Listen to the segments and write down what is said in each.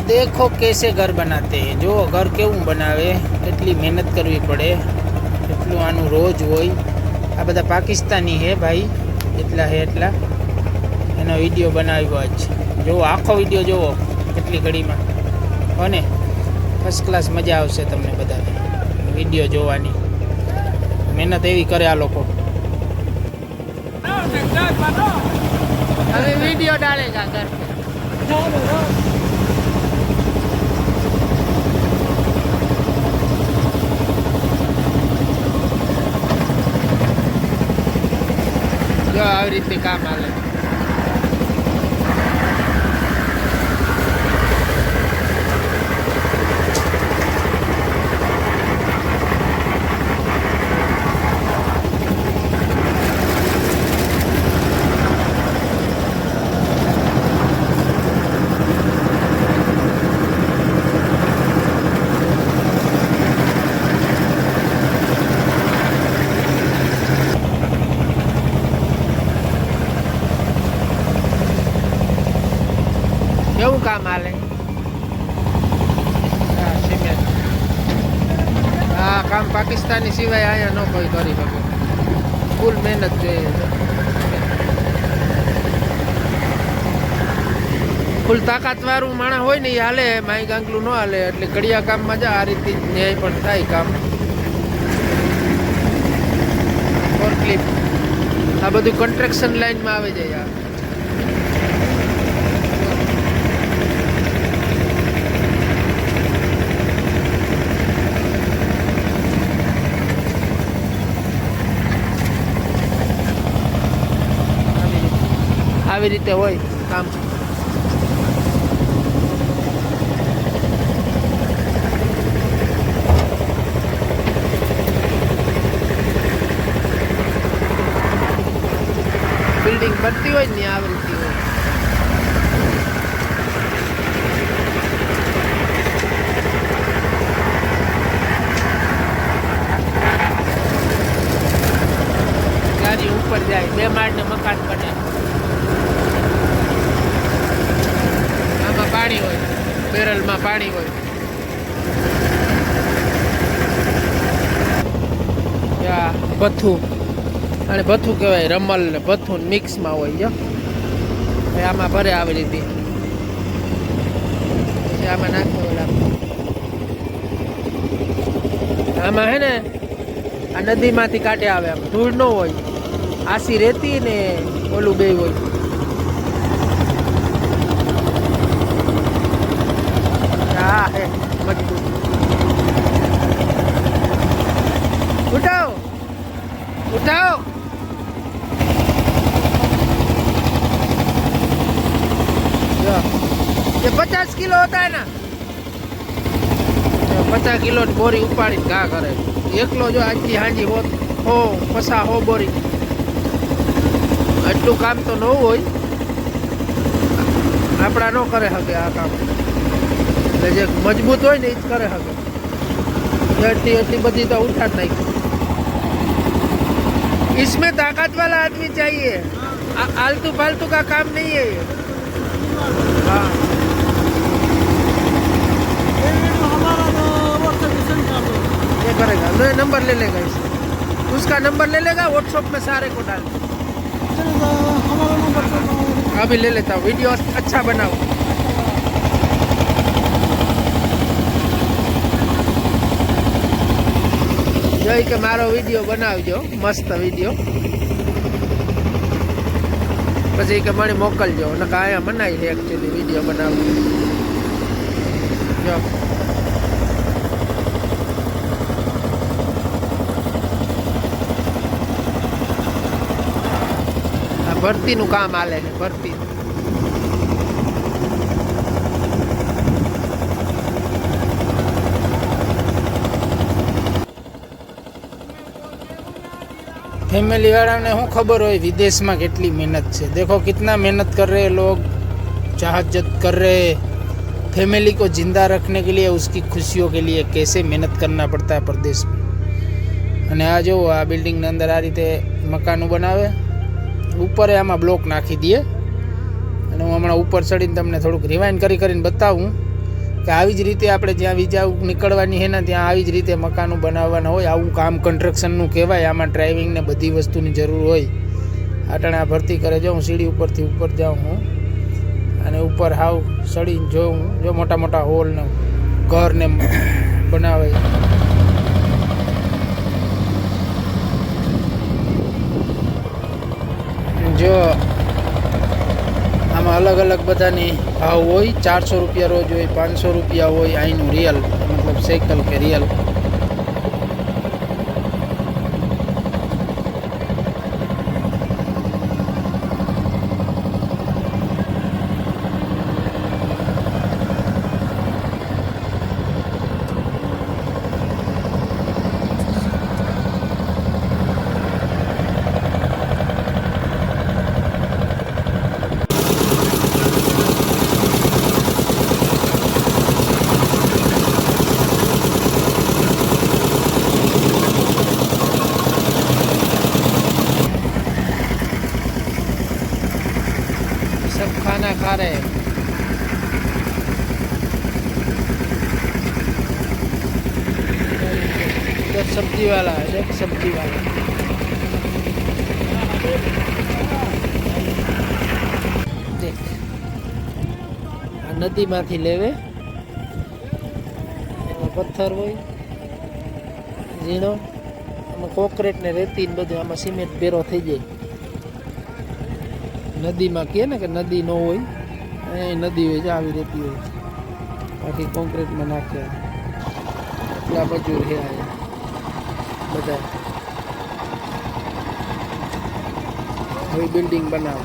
देखो कैसे घर बनाते हैं। जो घर केवुं बनावे એટલી મહેનત કરવી પડે, એટલું આનું રોજ હોય। આ બધા પાકિસ્તાની હે ભાઈ, એટલા હે એટલા એનો વિડીયો બનાવ્યો આજ। જો આખો વિડીયો જોવો કેટલી ઘડીમાં, અને ફર્સ્ટ ક્લાસ મજા આવશે તમને બધાને વિડીયો જોવાની। મહેનત એવી કરે આ લોકો। હવે વિડીયો ડાલેગા ઘર पे। જો આવી રીતે કામ હાલે। કેવું કામ હાલે? હા, કામ પાકિસ્તાની સિવાય અહીંયા ન કોઈ કરી શકે। ફૂલ મહેનત જોઈએ, ફૂલ તાકાતવાળું માણસ હોય ને એ હાલે, માઈ ગાંગલું ન હાલે। એટલે કડિયા કામમાં જા આ રીતે ન્યાય પણ થાય કામ। ફોરક્લિફ્ટ આ બધું કન્સ્ટ્રક્શન લાઈનમાં આવે જાય। આવી રીતે હોય કામ। બિલ્ડિંગ બનતી હોય ને આવી રીતે હોય। ગાડી ઉપર જાય, 2 માળને મકાન બને। પાણી હોય, બેરલમાં પાણી હોય। ભથ્થું, અને ભથ્થું કહેવાય, રમલ ને ભથ્થું મિક્સમાં હોય। જો આમાં ભરે આવી રીતે, પછી આમાં નાખવું। આમાં હે ને આ નદીમાંથી કાંઠે આવે, આમ ધૂળ ન હોય, આસી રેતી ને ઓલું બે હોય। हाँ है मजबूत। उठाओ उठाओ। ये 50 किलो होता है ना, 50 किलो बोरी उपाड़ी घा करे एकलो। जो आज की हाजी हो पसा हो बोरी, એટલું કામ તો ન હોય, આપણા ન કરે શકે આ કામ। જે મજબૂત હોય ને એ જ કરે શકે। એટલી બધી તો ઉઠા જ नहीं। इसमें ताकत वाला आदमी चाहिए, आलतू फालतू का काम नहीं है ये। हाँ, ये करेगा, मैं नंबर ले लेगा इसका, उसका नंबर ले लेगा, व्हाट्सएप में सारे को डाल। अभी ले लेता हूँ, वीडियो अच्छा बनाओ। જોઈ કે મારો વિડીયો બનાવજો, મસ્ત વિડીયો, પછી કે મને મોકલજો। ને કાંઈ મનાય છે એકચ્યુઅલી વિડીયો બનાવવું। જો આ ભરતીનું કામ હાલે છે, ભરતી। फैमिली वाला ने हूँ खबर हो विदेश में कितनी मेहनत है। देखो कितना मेहनत कर रहे हैं लोग, चाहत कर रहे हैं फैमिली को जिंदा रखने के लिए, उसकी खुशियों के लिए कैसे मेहनत करना पड़ता है प्रदेश में। અને આ જો આ બિલ્ડિંગની અંદર આ રીતે મકાનો બનાવે, ઉપર આમાં બ્લોક નાખી દઈએ। અને હું હમણાં ઉપર ચડીને તમને થોડુંક રિવાઇન્ડ કરીને બતાવું કે આવી જ રીતે આપણે જ્યાં વિજા નીકળવાની છે ને ત્યાં આવી જ રીતે મકાનો બનાવવાના હોય. આવું કામ કન્સ્ટ્રક્શનનું કહેવાય. આમાં ડ્રાઇવિંગ ને બધી વસ્તુની જરૂર હોય. આટણે આ ભરતી કરે જો હું સીડી ઉપરથી ઉપર જાઉં હું અને ઉપર હાવ સડીને જોઉં જો મોટા મોટા હોલ ને ઘર ને બનાવે. જો આમાં અલગ અલગ બધાની ભાવ હોય. 400 રૂપિયા રોજ હોય, 500 રૂપિયા હોય. અહીંનું રિયલ મતલબ સાયકલ કે રિયલ. सब खाना खा रहे हैं. इधर सब्जी वाला है, देख सब्जी वाला. देख आ નદીમાંથી લેવે. એમાં પથ્થર હોય ઝીણો, આમાં કોન્ક્રીટ ને રેતી ને બધું, આમાં સિમેન્ટ ભેરો થઈ જાય. નદીમાં કહે ને કે નદી ન હોય, અહીં નદી હોય છે આવી રહેતી હોય, બાકી કોન્ક્રીટમાં નાખે. એટલા મજૂર છે બધા. હવે બિલ્ડિંગ બનાવે.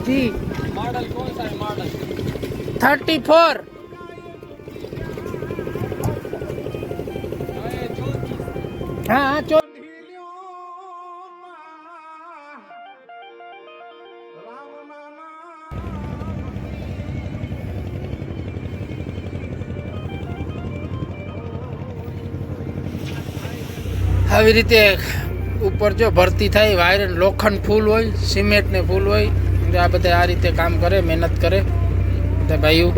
जी मॉडल कौन सा है? मॉडल 34. हाँ हाँ આવી રીતે ઉપર જો ભરતી થાય. વાયરન લોખંડ ફૂલ હોય, સિમેન્ટ ને ફૂલ હોય. આ બધા આ રીતે કામ કરે, મહેનત કરે બધા ભાઈઓ.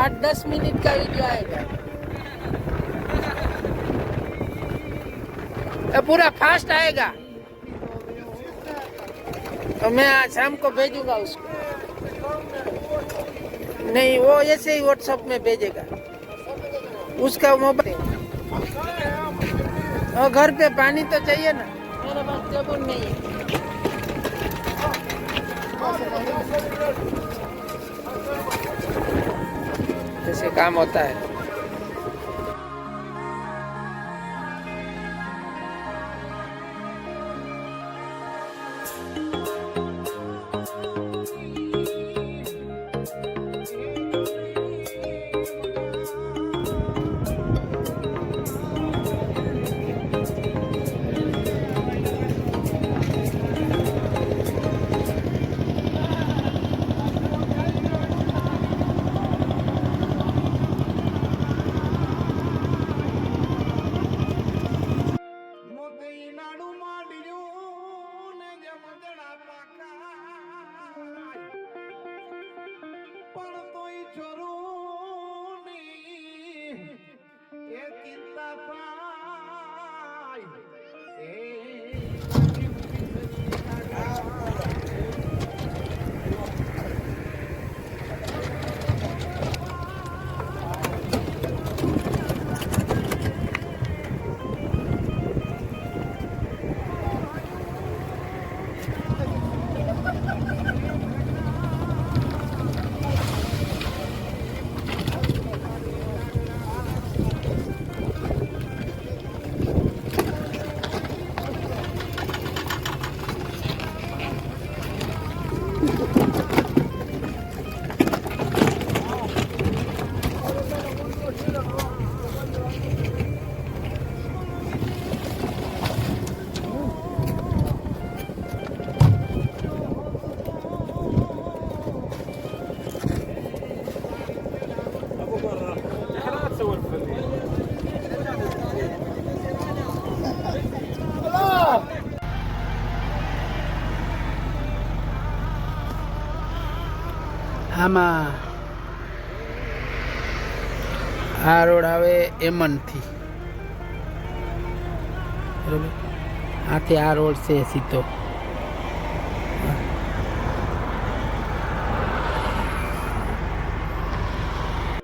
8-10 મિनट का वीडियो आएगा. पूरा फास्ट आएगा. तो मैं आज शाम को भेजूंगा उसको. नहीं वो ऐसे ही व्हाट्सएप में भेजेगा. उसका मोबाइल और घर पे पानी तो चाहिए ना. मेरे पास टेबल नहीं है. जैसे काम होता है. આમાં આ રોડ આવે એમનથી, બરાબર. આથી આ રોડ છે સીધો.